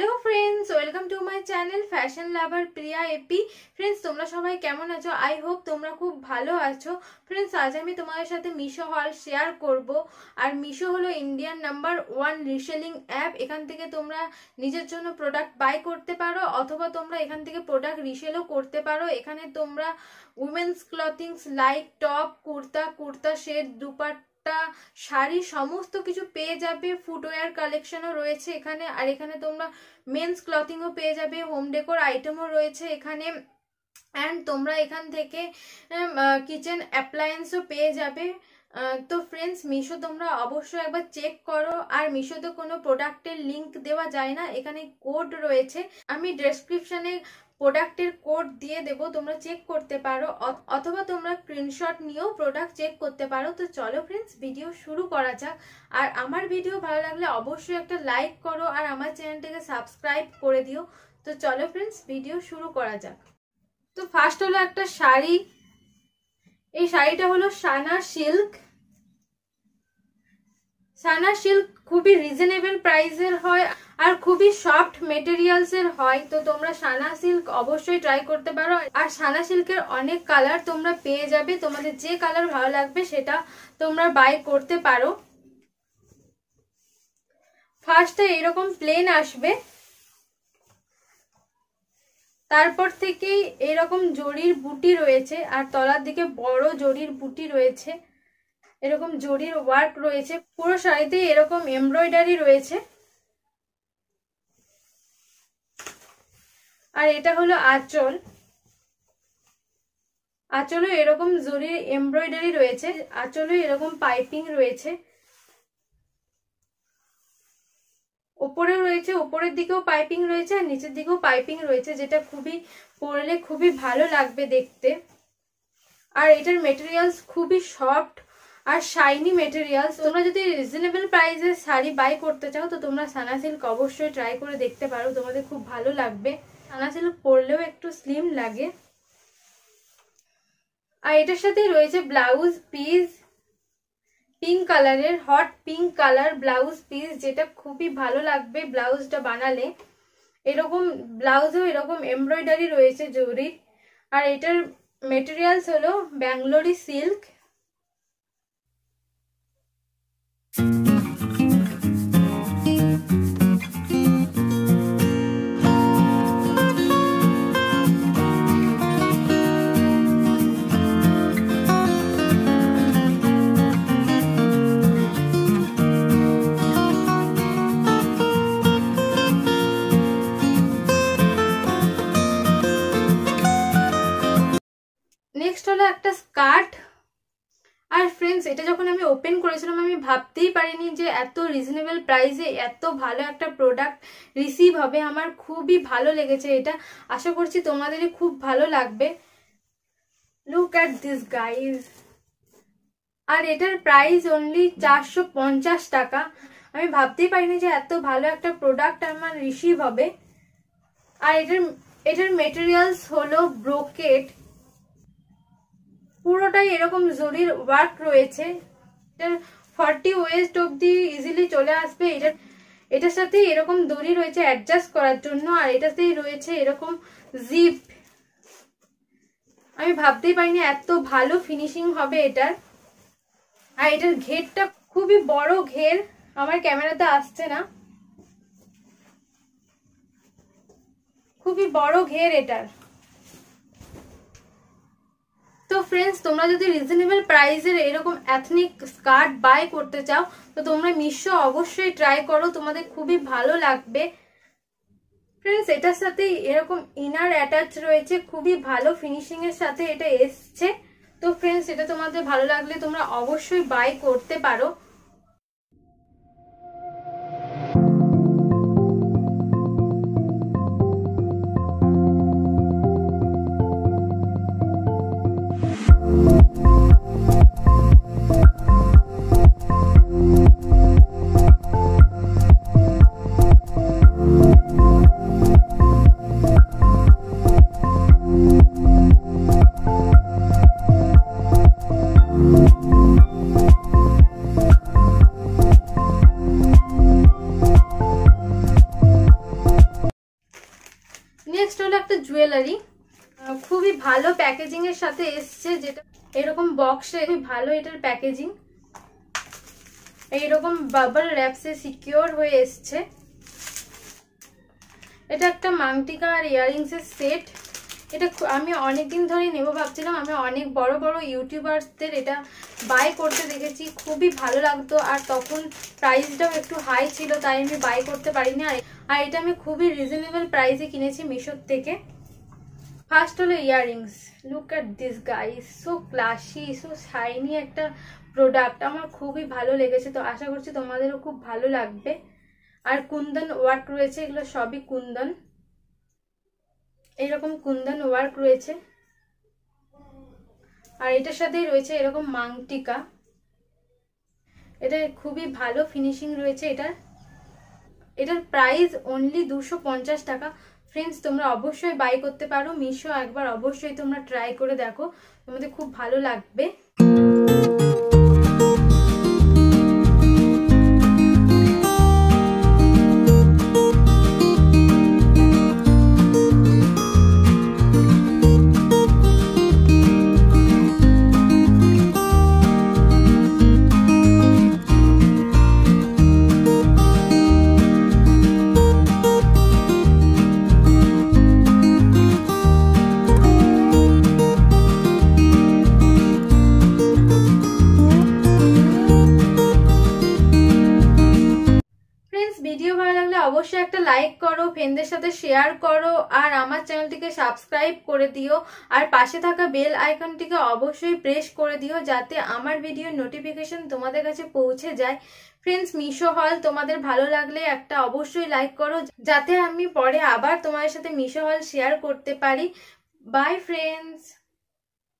Hello friends, welcome to my channel fashion lover Priya AP. Friends, তোমরা সবাই কেমন আছো? আই হোপ তোমরা খুব ভালো আছো। ফ্রেন্ডস, আজ আমি তোমাদের সাথে মিশো হল শেয়ার করব। আর মিশো হলো ইন্ডিয়ান নাম্বার 1 রিসেলিং অ্যাপ। এখান থেকে তোমরা নিজের জন্য প্রোডাক্ট বাই করতে পারো, অথবা তোমরা এখান থেকে প্রোডাক্ট রিসেলও করতে পারো। এখানে তোমরা women's ক্লথিংস like top, kurta set, dupatta, sari সমস্ত কিছু পেয়ে যাবে। ফুটওয়্যার কালেকশনও রয়েছে এখানে। আর এখানে তোমরা মেন্স ক্লথিংও পেয়ে যাবে, হোম ডেকোর আইটেমও রয়েছে এখানে। অ্যান্ড তোমরা এখান থেকে কিচেন অ্যাপ্লায়েন্সও পেয়ে যাবে। তো ফ্রেন্ডস, মিশো তোমরা অবশ্যই একবার চেক করো। আর মিশোতে কোনো প্রোডাক্টের লিঙ্ক দেওয়া যায় না, এখানে কোড রয়েছে। আমি ডেসক্রিপশনে প্রোডাক্টের কোড দিয়ে দেবো, তোমরা চেক করতে পারো, অথবা তোমরা স্ক্রিনশট নিয়েও প্রোডাক্ট চেক করতে পারো। তো চলো ফ্রেন্ডস, ভিডিও শুরু করা যাক। আর আমার ভিডিও ভালো লাগলে অবশ্যই একটা লাইক করো, আর আমার চ্যানেলটাকে সাবস্ক্রাইব করে দিও। তো চলো ফ্রেন্ডস, ভিডিও শুরু করা যাক। তো ফার্স্ট হলো একটা শাড়ি। এই শাড়িটা হলো সানা সিল্ক। সানা সিল্ক খুবই রিজনেবল প্রাইসের হয় আর খুবই সফট মেটেরিয়ালস এর হয়। তো তোমরা সানা সিল্ক অবশ্যই ট্রাই করতে পারো। আর সানা সিল্কের অনেক কালার তোমরা পেয়ে যাবে, তোমাদের যে কালার ভালো লাগবে সেটা তোমরা বাই করতে পারো। ফার্স্টে এরকম প্লেন আসবে, তারপর থেকেই এরকম জরির বুটি রয়েছে, আর তলার দিকে বড় জরির বুটি রয়েছে, এরকম জরির ওয়ার্ক রয়েছে। পুরো শাড়িতে এরকম এমব্রয়ডারি রয়েছে। আর এটা হলো আঁচল। আঁচলে এরকম জরির এমব্রয়ডারি রয়েছে, আঁচলে এরকম পাইপিং রয়েছে। ওপরে রয়েছে, ওপরের দিকেও পাইপিং রয়েছে আর নিচের দিকেও পাইপিং রয়েছে, যেটা খুবই পরলে খুবই ভালো লাগবে দেখতে। আর এটার মেটেরিয়ালস খুবই সফট আর শাইনি মেটেরিয়ালস। তোমরা যদি রিজনেবল প্রাইসের শাড়ি বাই করতে চাও তো তোমরা সানা সিল্ক অবশ্যই ট্রাই করে দেখতে পারো, তোমাদের খুব ভালো লাগবে। সানা সিল্ক পরলেও একটু স্লিম লাগে। আর এটার সাথে রয়েছে ব্লাউজ পিস, পিঙ্ক কালারের, hot pink colour blouse piece, যেটা খুবই ভালো লাগবে ব্লাউজটা বানালে। এরকম ব্লাউজেও এরকম এমব্রয়ডারি রয়েছে জরির। আর এটার মেটেরিয়ালস হলো ব্যাঙ্গালোরি সিল্ক। নেক্সট হলো একটা স্কার্ট। আর ফ্রেন্ডস, এটা যখন আমি ওপেন করেছিলাম আমি ভাবতেই পারিনি যে এত রিজনেবল প্রাইসে এত ভালো একটা প্রোডাক্ট রিসিভ হবে। আমার খুবই ভালো লেগেছে এটা, আশা করছি তোমাদেরই খুব ভালো লাগবে। Look at this guys. আর এটার প্রাইস অনলি 450 টাকা। আমি ভাবতেই পারিনি যে এত ভালো একটা প্রোডাক্ট আমার রিসিভ হবে। আর এটার মেটেরিয়ালস হলো ব্রোকেট, পুরোটাই এরকম জরির ওয়ার্ক রয়েছে। এটার 40 ওয়েস্ট অব্দি ইজিলি চলে আসবে। এটার সাথে এরকম দড়ি রয়েছে অ্যাডজাস্ট করার জন্য, আর এটাতেই রয়েছে এরকম জিপ। আমি ভাবতেই পারিনি এত ভালো ফিনিশিং হবে এটার। আর এটার ঘেরটা খুবই বড় ঘের, আমার ক্যামেরাতে আসছে না, খুবই বড় ঘের এটার। তো ফ্রেন্ডস, তোমরা যদি রিজনেবল প্রাইসের এরকম এথনিক স্কার্ট বাই করতে চাও তো তোমরা মিশো অবশ্যই ট্রাই করো, তোমাদের খুবই ভালো লাগবে। ফ্রেন্ডস, এটার সাথে এরকম ইনার অ্যাটাচ রয়েছে, খুবই ভালো ফিনিশিং এর সাথে এটা এসছে। তো ফ্রেন্ডস, এটা তোমাদের ভালো লাগলে তোমরা অবশ্যই বাই করতে পারো। নেক্সট হলো একটা জুয়েলারি, খুবই ভালো প্যাকেজিং এর সাথে এসছে, যেটা এরকম বক্সে খুবই ভালো এটার প্যাকেজিং, এইরকম বাবল র্যাপসে সিকিউর হয়ে এসছে। এটা একটা মাংটিকা আর ইয়াররিংস এর সেট। এটা আমি অনেকদিন ধরেই নেবো ভাবছিলাম, আমি অনেক বড় বড় ইউটিউবারদের এটা বাই করতে দেখেছি, খুবই ভালো লাগতো, আর তখন প্রাইসটাও একটু হাই ছিল, তাই আমি বাই করতে পারিনি। আর এটা আমি খুবই রিজনেবল প্রাইসে কিনেছি মিশোর থেকে। ফার্স্ট হলো earrings, look at this guys, so classy, so shiny একটা প্রোডাক্ট, আমার খুবই ভালো লেগেছে, তো আশা করছি তোমাদেরও খুব ভালো লাগবে। আর কুন্দন ওয়ার্ক রয়েছে, এগুলো সবই কুন্দন, এইরকম কুন্দন ওয়ার্ক রয়েছে। আর এটার সাথেই রয়েছে এরকম মাংটিকা, এটা খুবই ভালো ফিনিশিং রয়েছে এটার প্রাইস অনলি 250 টাকা। ফ্রেন্ডস, তোমরা অবশ্যই বাই করতে পারো মিশো, একবার অবশ্যই তোমরা ট্রাই করে দেখো, তোমাদের খুব ভালো লাগবে। ভিডিও ভালো লাগলে অবশ্যই একটা লাইক করো, ফ্রেন্ডদের সাথে শেয়ার করো, আর আমার চ্যানেলটিকে সাবস্ক্রাইব করে দিও, আর পাশে থাকা বেল আইকনটিকে অবশ্যই প্রেস করে দিও, যাতে আমার ভিডিওর নোটিফিকেশন তোমাদের কাছে পৌঁছে যায়। ফ্রেন্ডস, মিশো হল তোমাদের ভালো লাগলে একটা অবশ্যই লাইক করো, যাতে আমি পরে আবার তোমাদের সাথে মিশো হল শেয়ার করতে পারি। By friends.